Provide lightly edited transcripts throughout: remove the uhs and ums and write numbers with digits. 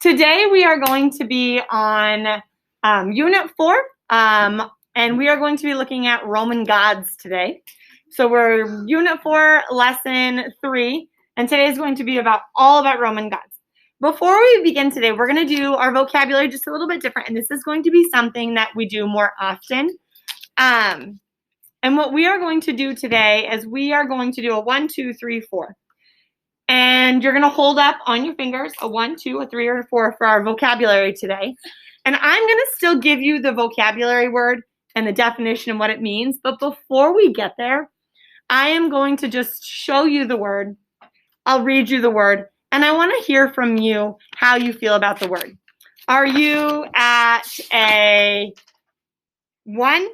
Today we are going to be on Unit 4, and we are going to be looking at Roman gods today. So we're Unit 4, Lesson 3, and today is going to be all about Roman gods. Before we begin today, we're going to do our vocabulary just a little bit different, and this is going to be something that we do more often. And what we are going to do today is we are going to do a 1, 2, 3, 4. And you're going to hold up on your fingers a 1, 2, a 3, or a 4 for our vocabulary today. And I'm going to still give you the vocabulary word and the definition and what it means. But before we get there, I am going to just show you the word. I'll read you the word. And I want to hear from you how you feel about the word. Are you at a 1?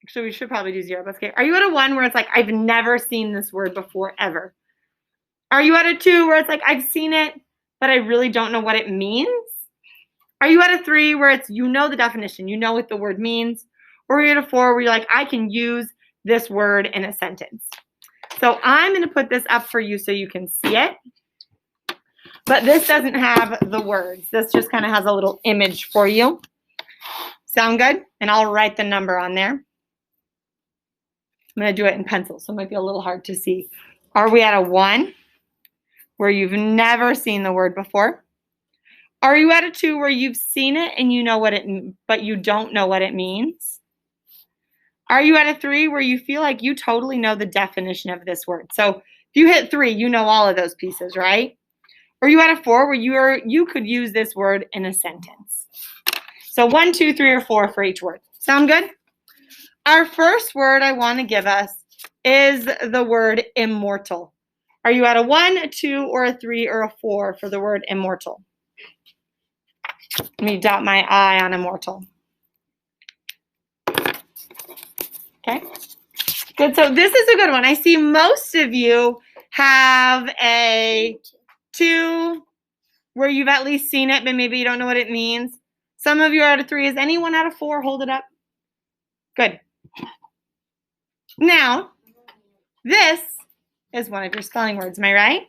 So we should probably do 0. But okay. Are you at a 1 where it's like, I've never seen this word before, ever? Are you at a 2 where it's like, I've seen it, but I really don't know what it means? Are you at a 3 where it's, you know the definition, you know what the word means? Or are you at a 4 where you're like, I can use this word in a sentence? So I'm going to put this up for you so you can see it. But this doesn't have the words. This just kind of has a little image for you. Sound good? And I'll write the number on there. I'm going to do it in pencil, so it might be a little hard to see. Are we at a 1? Where you've never seen the word before? Are you at a 2 where you've seen it and you know what but you don't know what it means? Are you at a 3 where you feel like you totally know the definition of this word? So if you hit 3, you know all of those pieces, right? Or are you at a 4 where you could use this word in a sentence? So 1, 2, 3, or 4 for each word. Sound good? Our first word I want to give us is the word immortal. Are you at a 1, a 2, or a 3, or a 4 for the word immortal? Let me dot my I on immortal. Okay, good. So this is a good one. I see most of you have a 2 where you've at least seen it, but maybe you don't know what it means. Some of you are at a 3. Is anyone at a 4? Hold it up. Good. Now, this is one of your spelling words, am I right?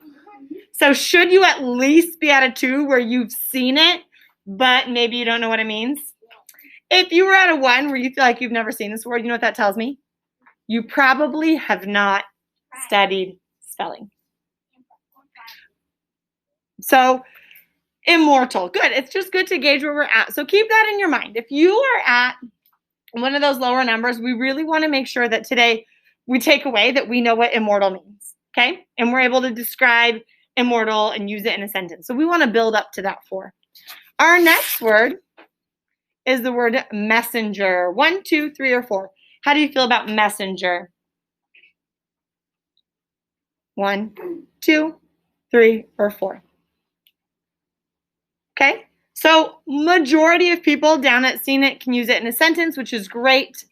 So should you at least be at a 2 where you've seen it, but maybe you don't know what it means? If you were at a 1 where you feel like you've never seen this word, you know what that tells me? You probably have not studied spelling. So immortal, good. It's just good to gauge where we're at. So keep that in your mind. If you are at one of those lower numbers, we really want to make sure that today we take away that we know what immortal means. Okay, and we're able to describe immortal and use it in a sentence. So we want to build up to that 4. Our next word is the word messenger. 1, 2, 3, or 4. How do you feel about messenger? 1, 2, 3, or 4. Okay, so majority of people down at Seen It can use it in a sentence, which is great.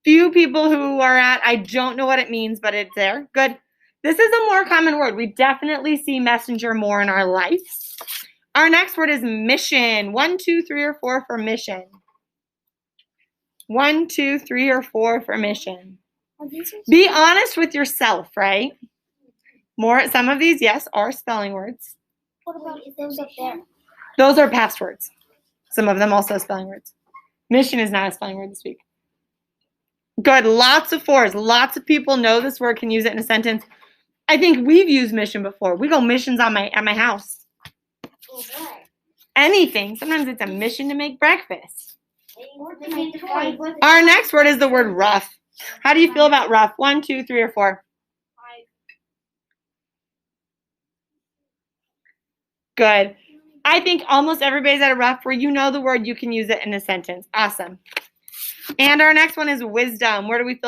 Few people who are at, I don't know what it means, but it's there. Good. This is a more common word. We definitely see messenger more in our life. Our next word is mission. 1, 2, 3, or 4 for mission. 1, 2, 3, or 4 for mission. Be honest with yourself, right? Some of these, yes, are spelling words. What about those up there? Those are past words. Some of them also spelling words. Mission is not a spelling word this week. Good. Lots of 4s. Lots of people know this word, can use it in a sentence. I think we've used mission before. We go missions at my house. Anything. Sometimes it's a mission to make breakfast. Our next word is the word rough. How do you feel about rough? 1, 2, 3, or 4? Good. I think almost everybody's at a rough where you know the word, you can use it in a sentence. Awesome. And our next one is wisdom. Where do we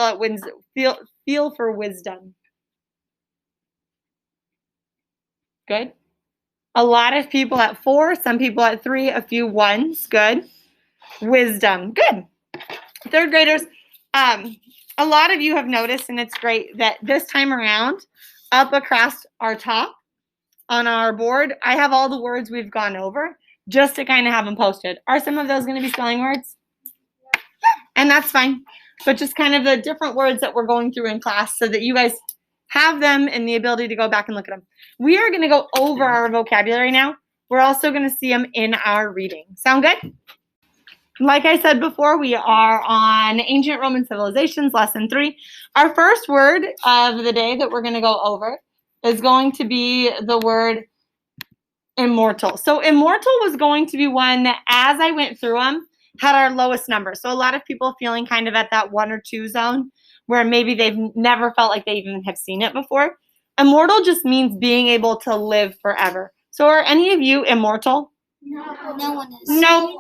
feel for wisdom? Good. A lot of people at 4, some people at 3, a few 1s. Good. Wisdom. Good. 3rd graders, a lot of you have noticed, and it's great, that this time around, up across our top on our board, I have all the words we've gone over just to kind of have them posted. Are some of those going to be spelling words? And that's fine. But just kind of the different words that we're going through in class so that you guys have them and the ability to go back and look at them. We are going to go over our vocabulary now. we're also going to see them in our reading. Sound good? Like I said before, we are on Ancient Roman Civilizations, Lesson 3. Our first word of the day that we're going to go over is going to be the word immortal. So immortal was going to be one that, as I went through them, had our lowest number. So a lot of people feeling kind of at that 1 or 2 zone where maybe they've never felt like they even have seen it before. Immortal just means being able to live forever. So are any of you immortal? No one is. No.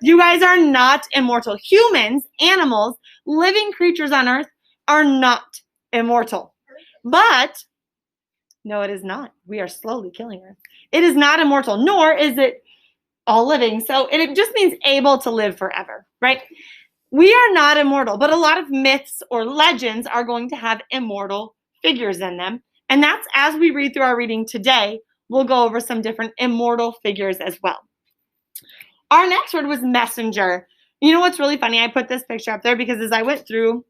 You guys are not immortal. Humans, animals, living creatures on earth are not immortal. But, no, it is not. We are slowly killing Earth. It is not immortal, nor is it all living. So it just means able to live forever, right? We are not immortal, but a lot of myths or legends are going to have immortal figures in them. And that's, as we read through our reading today, we'll go over some different immortal figures as well. Our next word was messenger. You know what's really funny? I put this picture up there because as I went through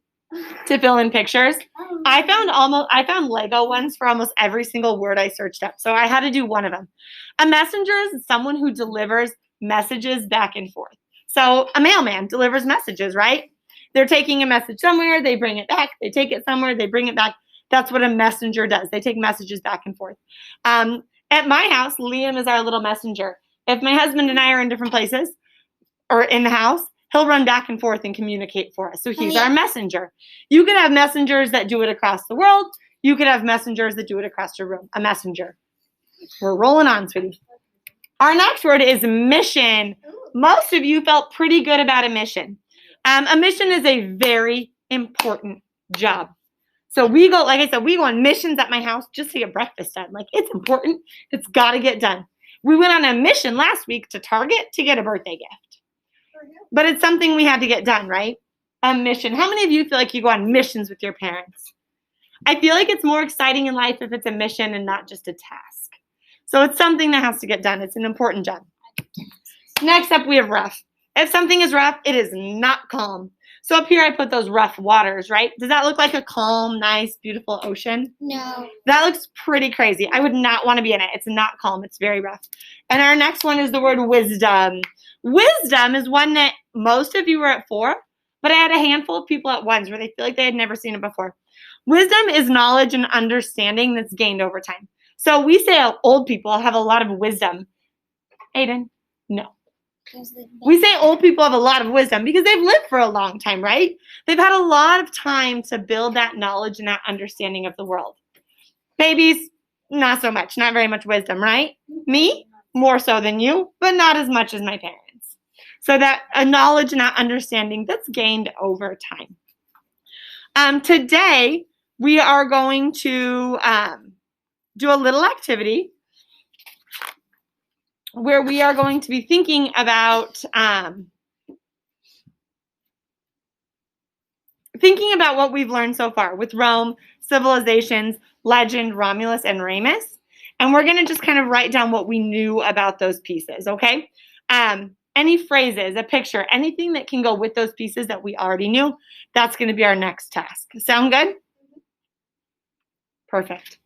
to fill in pictures, I found Lego ones for almost every single word I searched up. So I had to do one of them. A messenger is someone who delivers messages back and forth. So a mailman delivers messages, right? They're taking a message somewhere, they bring it back, they take it somewhere, they bring it back. That's what a messenger does. They take messages back and forth. At my house, Liam is our little messenger. If my husband and I are in different places or in the house, he'll run back and forth and communicate for us. So he's our messenger. You could have messengers that do it across the world. You could have messengers that do it across your room. A messenger. We're rolling on, sweetie. Our next word is mission. Most of you felt pretty good about a mission. A mission is a very important job. So we go, like I said, we go on missions at my house just to get breakfast done. Like, it's important. It's got to get done. We went on a mission last week to Target to get a birthday gift. But it's something we had to get done, right? A mission. How many of you feel like you go on missions with your parents? I feel like it's more exciting in life if it's a mission and not just a task. So it's something that has to get done. It's an important job. Next up, we have rough. If something is rough, it is not calm. So up here, I put those rough waters, right? Does that look like a calm, nice, beautiful ocean? No. That looks pretty crazy. I would not want to be in it. It's not calm. It's very rough. And our next one is the word wisdom. Wisdom is one that most of you were at 4, but I had a handful of people at once where they feel like they had never seen it before. Wisdom is knowledge and understanding that's gained over time. So we say old people have a lot of wisdom. Aiden, no. We say old people have a lot of wisdom because they've lived for a long time, right? They've had a lot of time to build that knowledge and that understanding of the world. Babies, not so much, not very much wisdom, right? Me, more so than you, but not as much as my parents. So that a knowledge and that understanding that's gained over time. Today, we are going to do a little activity where we are going to be thinking about what we've learned so far with Rome, civilizations, legend, Romulus, and Remus. And we're going to just kind of write down what we knew about those pieces, okay? Any phrases, a picture, anything that can go with those pieces that we already knew, that's going to be our next task. Sound good? Perfect.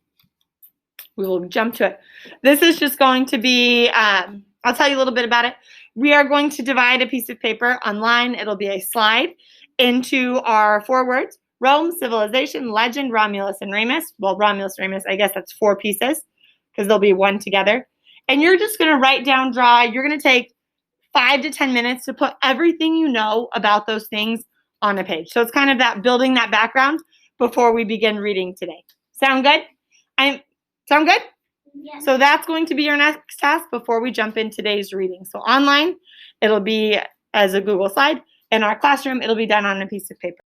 We will jump to it. This is just going to be, I'll tell you a little bit about it. We are going to divide a piece of paper online. It'll be a slide into our 4 words: Rome, civilization, legend, Romulus, and Remus. Well, Romulus, Remus, I guess that's 4 pieces because they'll be one together. And you're just going to write down dry. You're going to take 5 to 10 minutes to put everything you know about those things on a page. So it's kind of that building that background before we begin reading today. Sound good? Sound good? Yes. So that's going to be your next task before we jump in today's reading. So online, it'll be as a Google slide. In our classroom, it'll be done on a piece of paper.